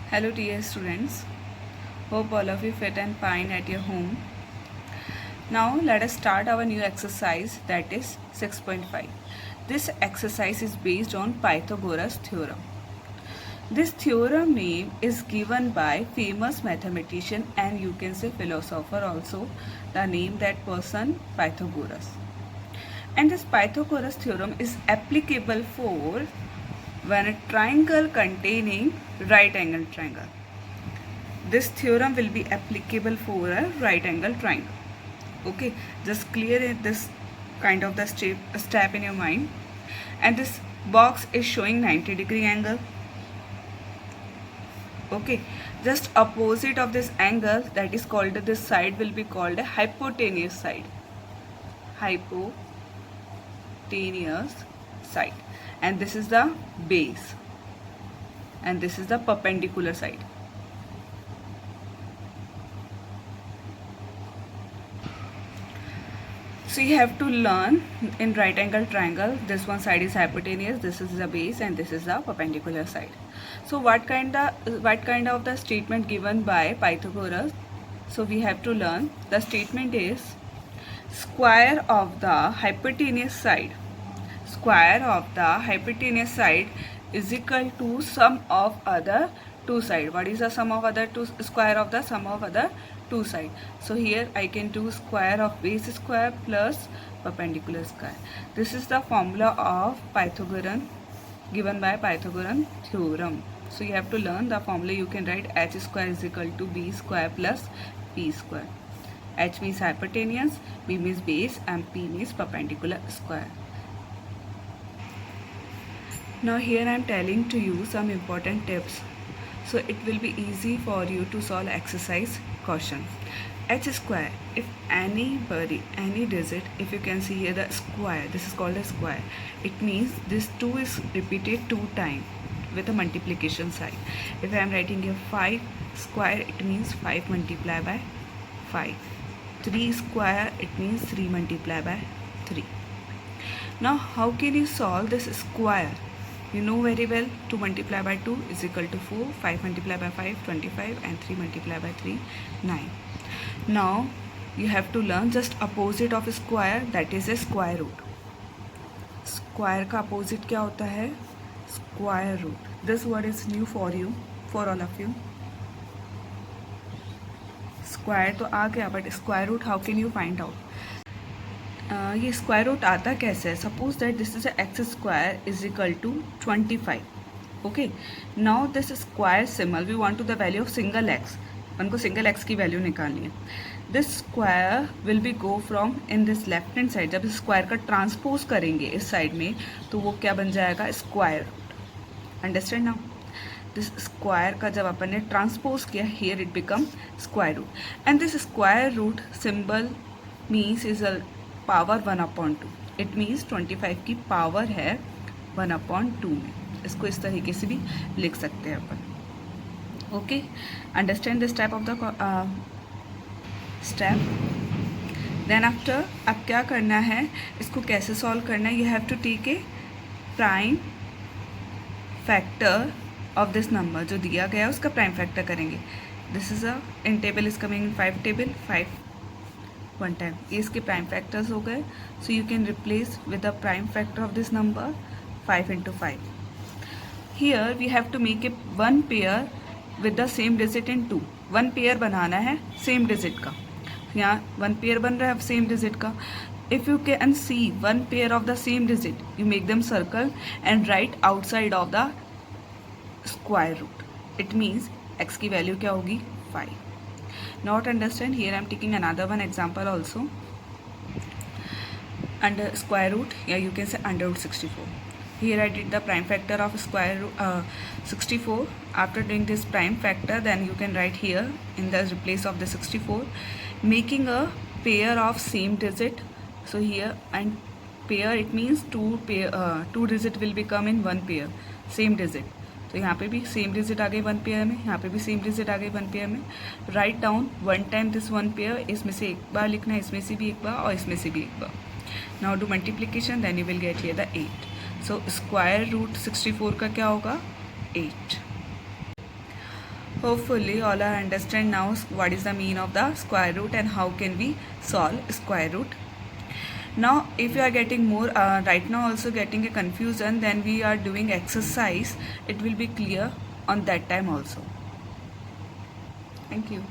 Hello dear students, hope all of you fit and fine at your home. Now let us start our new exercise, that is 6.5. This exercise is based on Pythagoras theorem. This theorem name is given by famous mathematician and you can say philosopher also, the name that person Pythagoras. And this Pythagoras theorem is applicable for when a triangle containing right angle triangle. This theorem will be applicable for a right angle triangle. Okay, just clear this kind of the step in your mind. And this box is showing 90-degree angle. Okay, just opposite of this angle, that is called, this side will be called a hypotenuse side. Hypotenuse side. And this is the base. And this is the perpendicular side. So you have to learn in right angle triangle, this one side is hypotenuse, this is the base, and this is the perpendicular side. So what kind of the statement given by Pythagoras? So we have to learn, the statement is square of the hypotenuse side is equal to sum of other two side. What is the sum of other two? Square of the sum of other two side. So here I can do square of base square plus perpendicular square. This is the formula of Pythagorean given by Pythagorean theorem. So you have to learn the formula. You can write h square is equal to b square plus p square. H means hypotenuse, b means base, and p means perpendicular square. Now here I am telling to you some important tips, so it will be easy for you to solve exercise question. H square, if any digit, if you can see here the square, this is called a square. It means this 2 is repeated 2 times with a multiplication sign. If I am writing here 5 square, it means 5 multiplied by 5. 3 square, it means 3 multiplied by 3. Now how can you solve this square? You know very well, 2 multiplied by 2 is equal to 4, 5 multiplied by 5, 25, and 3 multiplied by 3, 9. Now, you have to learn just opposite of square, that is a square root. Square का opposite क्या होता है? Square root. This word is new for you, for all of you. Square तो आ गया, but square root how can you find out? ये square root आता कैसे है? Suppose that this is X square is equal to 25. Okay, now this square symbol we want to the value of single X. उनको single X की value निकालनी है. This square will be go from in this left hand side. जब इस square का transpose करेंगे इस side में, तो वो क्या बन जाएगा? Square root. Understand now? This square का जब अपन ने ट्रांसपोज किया, here it become square root. And this square root symbol means is a power 1/2. It means 25 की पावर है 1/2 में. इसको इस तरीके से भी लिख सकते हैं अपन. Okay, understand this type of the step. Then after अब क्या करना है, इसको कैसे सॉल्व करना है? You have to take a prime factor of this number. जो दिया गया है उसका प्राइम फैक्टर करेंगे. This is a in table is coming 5 table 5 one time. ये इसके प्राइम फैक्टर्स हो गए. So you can replace with the prime factor of this number 5 into 5. Here we have to make a one pair with the same digit in 2. One pair बनाना है same digit का. यहाँ one pair बन रहा है same digit का. If you can see one pair of the same digit, you make them circle and write outside of the square root. It means X की value क्या होगी? 5. Not understand? Here I am taking another one example also. Under square root, yeah, you can say under root 64. Here I did the prime factor of square root 64. After doing this prime factor, then you can write here in the place of the 64, making a pair of same digit. So here and pair, it means two digit will become in one pair, same digit. तो यहाँ पे भी same digit आ गई 1 pair में, यहाँ पे भी same digit आ गई 1 पेयर में. Write down one time this 1 pair. इसमें से एक बार लिखना है, इसमें से भी एक बार और इसमें से भी एक बार. Now do multiplication, then you will get here the 8. So square root 64 का क्या होगा? 8. Hopefully all are understand now what is the mean of the square root and how can we solve square root. Now if you are getting more right now also getting a confusion, then we are doing exercise, it will be clear on that time also. Thank you.